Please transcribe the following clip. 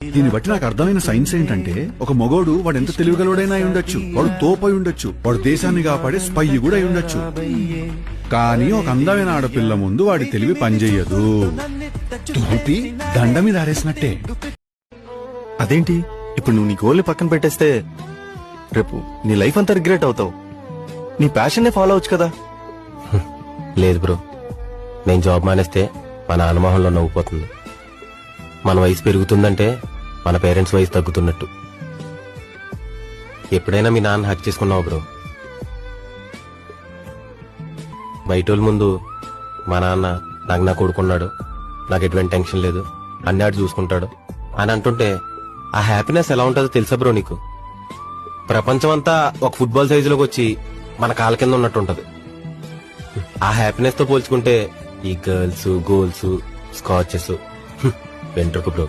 దీన్ని బట్టి నాకు అర్థమైన సైన్స్ ఏంటంటే ఒక మగోడు వాడు ఎంత తెలివిగలవాడైనా అయి ఉండొచ్చు, వాడు తోపై ఉండొచ్చు, వాడు దేశాన్ని కాపాడే స్పై కూడా అయి ఉండొచ్చు. కానీ ఒక అందమైన ఆడపిల్ల ముందు వాడి తెలివి పనిచేయదు. తురుపి దండ మీద ఆరేసినట్టే. అదేంటి ఇప్పుడు నువ్వు నీ గోల్ని పక్కన పెట్టేస్తే రేపు నీ లైఫ్ అంతా రిగ్రెట్ అవుతావు. నీ ప్యాషన్ ఫాలో అవచ్చు కదా. లేదు బ్రో, నేను జాబ్ మానేస్తే మా నాన్న మొహంలో నవ్వుపోతుంది. మన వయసు పెరుగుతుందంటే మన పేరెంట్స్ వయసు తగ్గుతున్నట్టు. ఎప్పుడైనా మీ నాన్న హక్ చేసుకున్నావు బ్రో? బయటోళ్ళ ముందు మా నాన్న నాకు నా కొడుకున్నాడు, నాకు ఎటువంటి టెన్షన్ లేదు, అన్నాడు చూసుకుంటాడు అని అంటుంటే ఆ హ్యాపీనెస్ ఎలా ఉంటుందో తెలుసా బ్రో నీకు? ప్రపంచం అంతా ఒక ఫుట్బాల్ సైజులోకి వచ్చి మన కాళ్ళ కింద ఉన్నట్టుంటది. ఆ హ్యాపీనెస్ తో పోల్చుకుంటే ఈ గర్ల్స్, గోల్స్, స్కాచెస్ వెంట్రుకు బ్రో.